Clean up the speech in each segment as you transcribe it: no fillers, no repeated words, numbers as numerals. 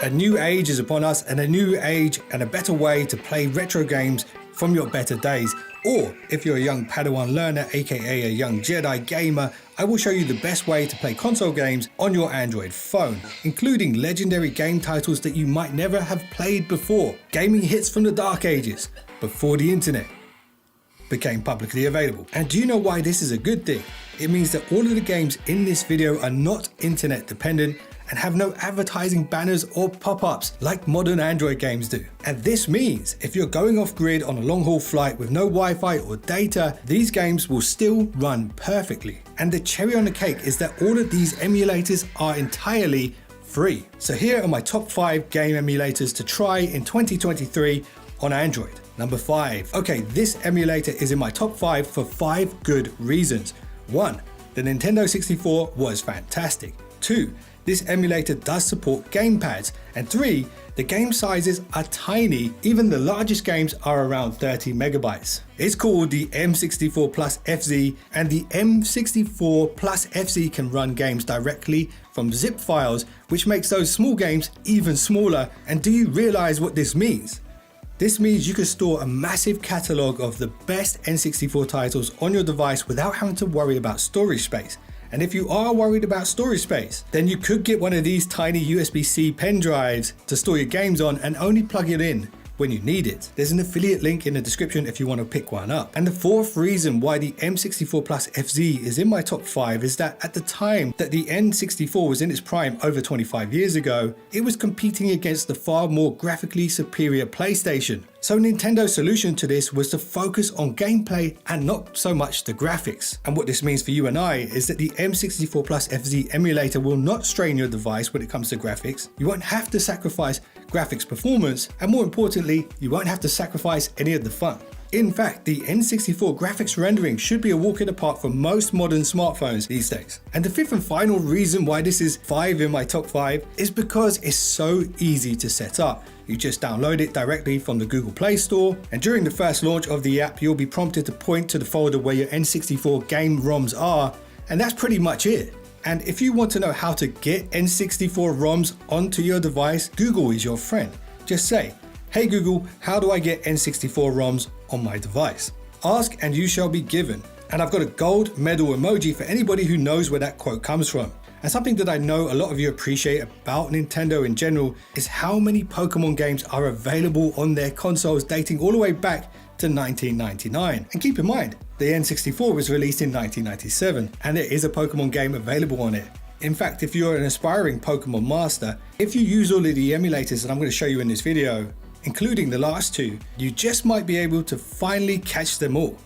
A new age is upon us, and a new age and a better way to play retro games from your better days. Or if you're a young Padawan learner, aka a young Jedi gamer, I will show you the best way to play console games on your Android phone, including legendary game titles that you might never have played before. Gaming hits from the dark ages, before the internet became publicly available. And do you know why this is a good thing? It means that all of the games in this video are not internet dependent and have no advertising banners or pop-ups like modern Android games do. And this means if you're going off grid on a long haul flight with no Wi-Fi or data, these games will still run perfectly. And the cherry on the cake is that all of these emulators are entirely free. So here are my top 5 game emulators to try in 2023 on Android. Number 5. Okay, this emulator is in my top 5 for 5 good reasons. 1. The Nintendo 64 was fantastic. 2. This emulator does support gamepads. And 3. The game sizes are tiny. Even the largest games are around 30 megabytes. It's called the M64 Plus FZ, and the M64 Plus FZ can run games directly from zip files, which makes those small games even smaller. And do you realize what this means? This means you can store a massive catalog of the best N64 titles on your device without having to worry about storage space. And if you are worried about storage space, then you could get one of these tiny USB-C pen drives to store your games on and only plug it in when you need it. There's an affiliate link in the description if you want to pick one up. And the 4th reason why the M64 Plus FZ is in my top 5 is that at the time that the N64 was in its prime over 25 years ago, it was competing against the far more graphically superior PlayStation. So Nintendo's solution to this was to focus on gameplay and not so much the graphics. And what this means for you and I is that the M64 Plus FZ emulator will not strain your device when it comes to graphics. You won't have to sacrifice graphics performance, and more importantly, you won't have to sacrifice any of the fun. In fact, the N64 graphics rendering should be a walk in the park for most modern smartphones these days. And the 5th and final reason why this is 5 in my top 5 is because it's so easy to set up. You just download it directly from the Google Play Store, and during the first launch of the app, you'll be prompted to point to the folder where your N64 game ROMs are, and that's pretty much it. And if you want to know how to get N64 ROMs onto your device, Google is your friend. Just say, "Hey Google, how do I get N64 ROMs on my device?" Ask and you shall be given. And I've got a gold medal emoji for anybody who knows where that quote comes from. And something that I know a lot of you appreciate about Nintendo in general is how many Pokemon games are available on their consoles dating all the way back to 1999. And keep in mind, the N64 was released in 1997 and there is a Pokemon game available on it. In fact, if you're an aspiring Pokemon master, if you use all of the emulators that I'm going to show you in this video, including the last 2, you just might be able to finally catch them all.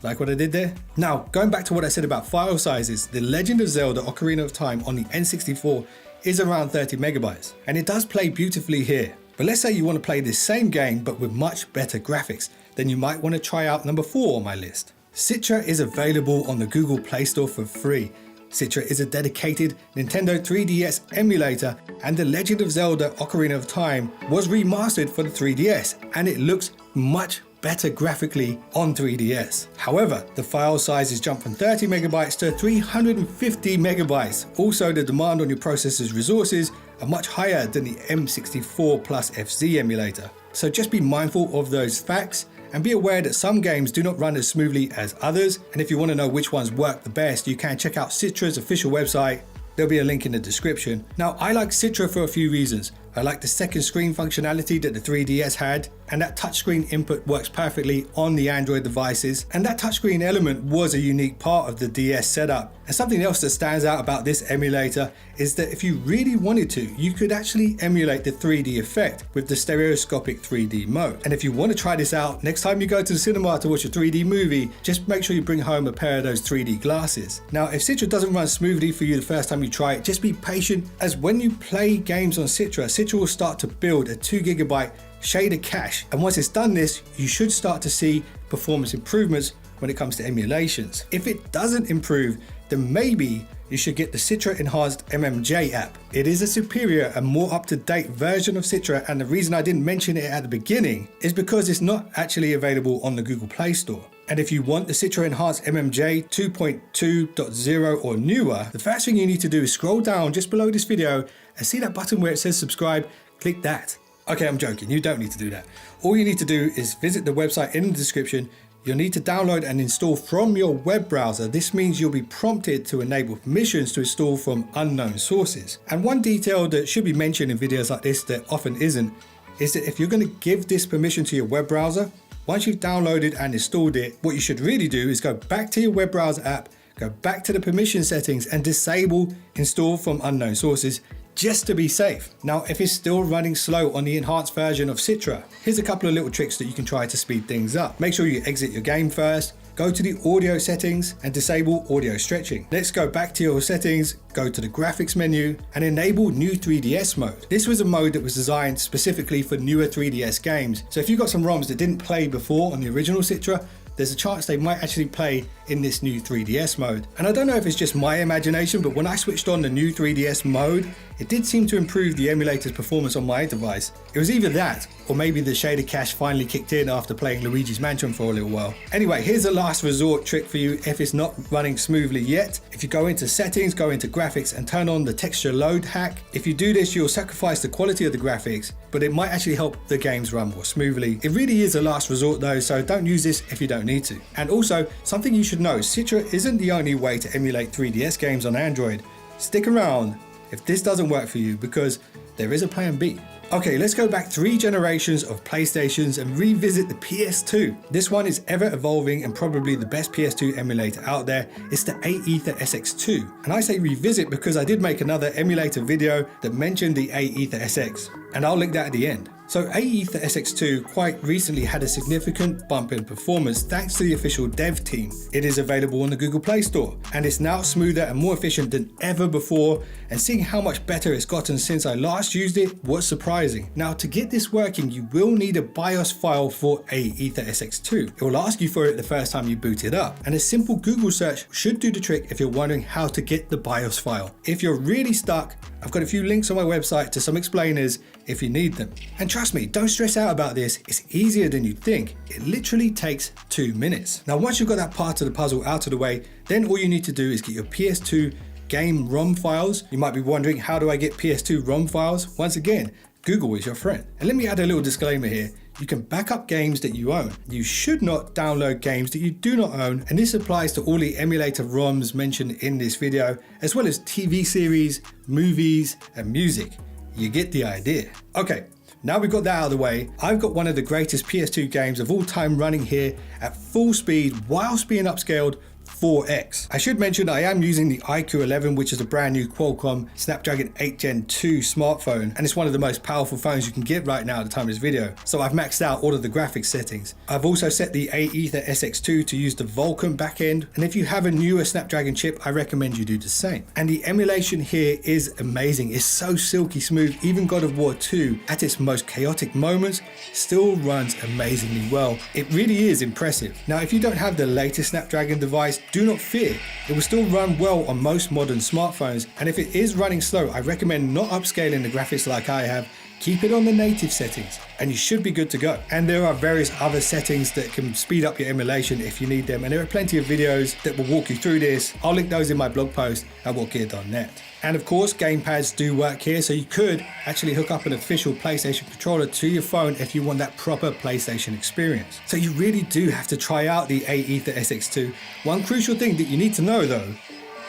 Like what I did there? Now, going back to what I said about file sizes, The Legend of Zelda Ocarina of Time on the N64 is around 30 megabytes, and it does play beautifully here. But let's say you want to play this same game but with much better graphics, then you might want to try out number 4 on my list. Citra is available on the Google Play Store for free. Citra is a dedicated Nintendo 3DS emulator, and The Legend of Zelda Ocarina of Time was remastered for the 3DS, and it looks much better graphically on 3DS. However, the file sizes jump from 30 megabytes to 350 megabytes. Also, the demand on your processor's resources are much higher than the M64 Plus FZ emulator. So just be mindful of those facts and be aware that some games do not run as smoothly as others. And if you want to know which ones work the best, you can check out Citra's official website. There'll be a link in the description. Now, I like Citra for a few reasons. I like the second screen functionality that the 3DS had, and that touchscreen input works perfectly on the Android devices, and that touchscreen element was a unique part of the DS setup. And something else that stands out about this emulator is that if you really wanted to, you could actually emulate the 3D effect with the stereoscopic 3D mode. And if you want to try this out, next time you go to the cinema to watch a 3D movie, just make sure you bring home a pair of those 3D glasses. Now, if Citra doesn't run smoothly for you the first time you try it, just be patient, as when you play games on Citra, Citra will start to build a 2 GB shader cache, and once it's done this, you should start to see performance improvements when it comes to emulations. If it doesn't improve, then maybe you should get the Citra Enhanced MMJ app. It is a superior and more up-to-date version of Citra, and the reason I didn't mention it at the beginning is because it's not actually available on the Google Play Store. And if you want the Citra Enhanced MMJ 2.2.0 or newer, the first thing you need to do is scroll down just below this video and see that button where it says subscribe. click that. Okay, I'm joking, you don't need to do that. All you need to do is visit the website in the description. You'll need to download and install from your web browser. This means you'll be prompted to enable permissions to install from unknown sources. And one detail that should be mentioned in videos like this that often isn't, is that if you're going to give this permission to your web browser, once you've downloaded and installed it, what you should really do is go back to your web browser app, go back to the permission settings and disable install from unknown sources, just to be safe. Now, if it's still running slow on the enhanced version of Citra, here's a couple of little tricks that you can try to speed things up. Make sure you exit your game first, go to the audio settings and disable audio stretching. Let's go back to your settings, go to the graphics menu and enable new 3DS mode. This was a mode that was designed specifically for newer 3DS games. So if you've got some ROMs that didn't play before on the original Citra, there's a chance they might actually play in this new 3DS mode. And I don't know if it's just my imagination, but when I switched on the new 3DS mode, it did seem to improve the emulator's performance on my device. It was either that, or maybe the shader cache finally kicked in after playing Luigi's Mansion for a little while. Anyway, here's a last resort trick for you if it's not running smoothly yet. If you go into settings, go into graphics and turn on the texture load hack. If you do this, you'll sacrifice the quality of the graphics, but it might actually help the games run more smoothly. It really is a last resort though, so don't use this if you don't need to. And also, something you should know, Citra isn't the only way to emulate 3DS games on Android. Stick around if this doesn't work for you, because there is a plan B. Okay, let's go back 3 generations of PlayStations and revisit the PS2. This one is ever evolving and probably the best PS2 emulator out there. It's the Aether SX2. And I say revisit because I did make another emulator video that mentioned the Aether SX, and I'll link that at the end. So Aether SX2 quite recently had a significant bump in performance thanks to the official dev team. It is available on the Google Play Store and it's now smoother and more efficient than ever before, and seeing how much better it's gotten since I last used it was surprising. Now, to get this working, you will need a BIOS file for Aether SX2. It will ask you for it the first time you boot it up, and a simple Google search should do the trick if you're wondering how to get the BIOS file. If you're really stuck, I've got a few links on my website to some explainers if you need them. And trust me, don't stress out about this. It's easier than you think. It literally takes 2 minutes. Now, once you've got that part of the puzzle out of the way, then all you need to do is get your PS2 game ROM files. You might be wondering, how do I get PS2 ROM files? Once again, Google is your friend. And let me add a little disclaimer here. You can back up games that you own. You should not download games that you do not own, and this applies to all the emulator ROMs mentioned in this video, as well as TV series, movies, and music. You get the idea. Okay, now we've got that out of the way, I've got one of the greatest PS2 games of all time running here at full speed whilst being upscaled 4x. I should mention I am using the iQOO11, which is a brand new Qualcomm Snapdragon 8 Gen 2 smartphone, and it's one of the most powerful phones you can get right now at the time of this video. So I've maxed out all of the graphics settings. I've also set the Aether SX2 to use the Vulkan backend, and if you have a newer Snapdragon chip, I recommend you do the same. And the emulation here is amazing. It's so silky smooth. Even God of War 2, at its most chaotic moments, still runs amazingly well. It really is impressive. Now, if you don't have the latest Snapdragon device, do not fear, it will still run well on most modern smartphones, and if it is running slow, I recommend not upscaling the graphics like I have. Keep it on the native settings and you should be good to go. And there are various other settings that can speed up your emulation if you need them, and there are plenty of videos that will walk you through this. I'll link those in my blog post at whatgear.net. And of course, gamepads do work here, so you could actually hook up an official PlayStation controller to your phone if you want that proper PlayStation experience. So you really do have to try out the Aether SX2. One crucial thing that you need to know though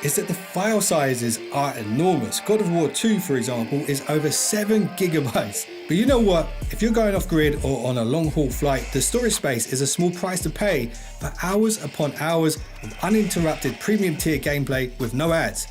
is that the file sizes are enormous. God of War 2, for example, is over 7 gigabytes. But you know what? If you're going off grid or on a long haul flight, the storage space is a small price to pay for hours upon hours of uninterrupted premium tier gameplay with no ads.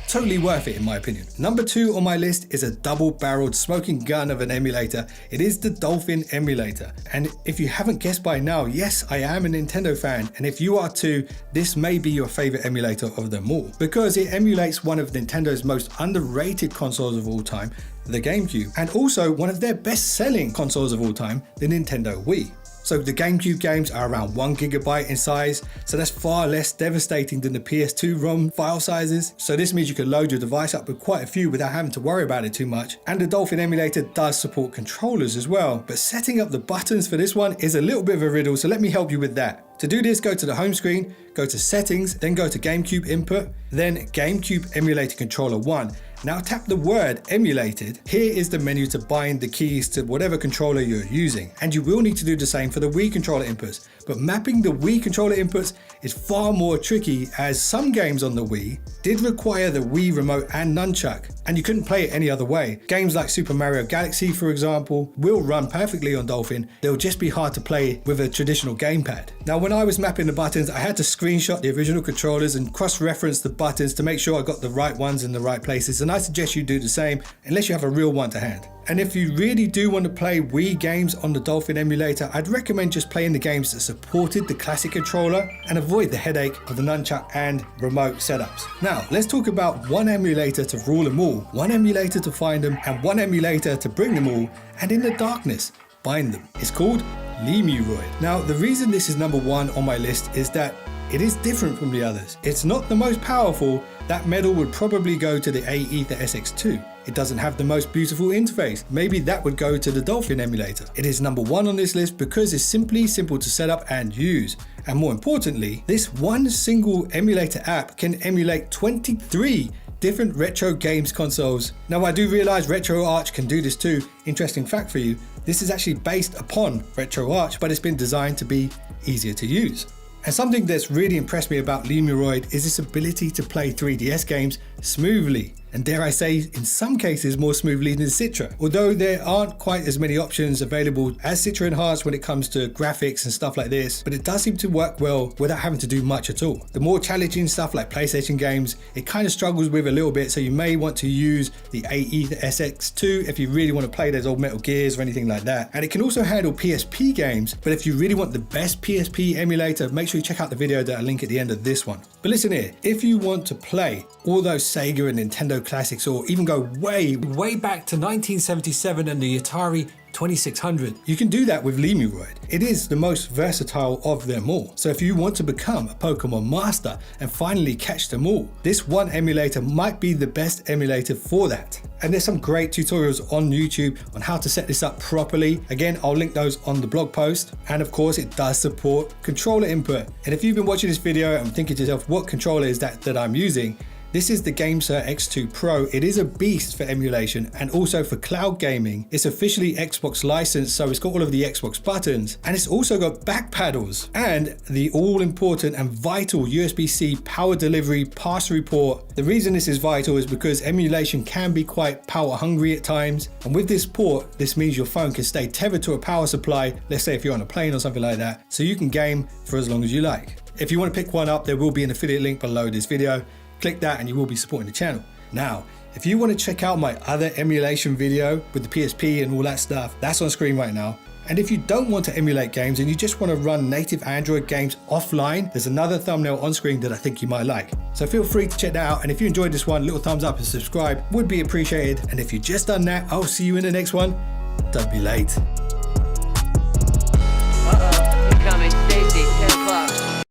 Totally worth it in my opinion. Number 2 on my list is a double-barreled smoking gun of an emulator. It is the Dolphin emulator. And if you haven't guessed by now, yes, I am a Nintendo fan. And if you are too, this may be your favorite emulator of them all, because it emulates one of Nintendo's most underrated consoles of all time, the GameCube, and also one of their best-selling consoles of all time, the Nintendo Wii. So the GameCube games are around 1 gigabyte in size, so that's far less devastating than the PS2 ROM file sizes. So this means you can load your device up with quite a few without having to worry about it too much. And the Dolphin emulator does support controllers as well, but setting up the buttons for this one is a little bit of a riddle, so let me help you with that. To do this, go to the home screen, go to settings, then go to GameCube input, then GameCube emulator controller 1. Now tap the word emulated. Here is the menu to bind the keys to whatever controller you're using, and you will need to do the same for the Wii controller inputs. But mapping the Wii controller inputs is far more tricky, as some games on the Wii did require the Wii remote and nunchuck, and you couldn't play it any other way. Games like Super Mario Galaxy, for example, will run perfectly on Dolphin. They'll just be hard to play with a traditional gamepad. Now, when I was mapping the buttons, I had to screenshot the original controllers and cross-reference the buttons to make sure I got the right ones in the right places, and I suggest you do the same unless you have a real one to hand. And if you really do want to play Wii games on the Dolphin emulator, I'd recommend just playing the games that supported the classic controller and avoid the headache of the nunchuck and remote setups. Now, let's talk about one emulator to rule them all, one emulator to find them, and one emulator to bring them all, and in the darkness, bind them. It's called émulateur. Now, the reason this is number one on my list is that it is different from the others. It's not the most powerful. That medal would probably go to the Aether SX2. It doesn't have the most beautiful interface. Maybe that would go to the Dolphin emulator. It is number one on this list because it's simply simple to set up and use. And more importantly, this one single emulator app can emulate 23 different retro games consoles. Now, I do realize RetroArch can do this too. Interesting fact for you, this is actually based upon RetroArch, but it's been designed to be easier to use. And something that's really impressed me about émulateur is its ability to play 3DS games smoothly, and dare I say, in some cases more smoothly than Citra. Although there aren't quite as many options available as Citra Enhanced when it comes to graphics and stuff like this, but it does seem to work well without having to do much at all. The more challenging stuff like PlayStation games, it kind of struggles with a little bit, so you may want to use the Aether SX2 if you really want to play those old Metal Gears or anything like that. And it can also handle PSP games, but if you really want the best PSP emulator, make sure you check out the video that I link at the end of this one. But listen here, if you want to play all those Sega and Nintendo classics, or even go way back to 1977 and the Atari 2600, you can do that with émulateur. It is the most versatile of them all. So if you want to become a Pokemon master and finally catch them all, this one emulator might be the best emulator for that. And there's some great tutorials on YouTube on how to set this up properly. Again, I'll link those on the blog post. And of course, it does support controller input. And if you've been watching this video and thinking to yourself, what controller is that I'm using? This is the GameSir X2 Pro. It is a beast for emulation and also for cloud gaming. It's officially Xbox licensed, so it's got all of the Xbox buttons, and it's also got back paddles and the all important and vital USB-C power delivery pass-through port. The reason this is vital is because emulation can be quite power hungry at times, and with this port, this means your phone can stay tethered to a power supply, let's say if you're on a plane or something like that, so you can game for as long as you like. If you want to pick one up, there will be an affiliate link below this video. Click that and you will be supporting the channel. Now, if you want to check out my other emulation video with the PSP and all that stuff, that's on screen right now. And if you don't want to emulate games and you just want to run native Android games offline, there's another thumbnail on screen that I think you might like. So feel free to check that out. And if you enjoyed this one, little thumbs up and subscribe would be appreciated. And if you've just done that, I'll see you in the next one. Don't be late.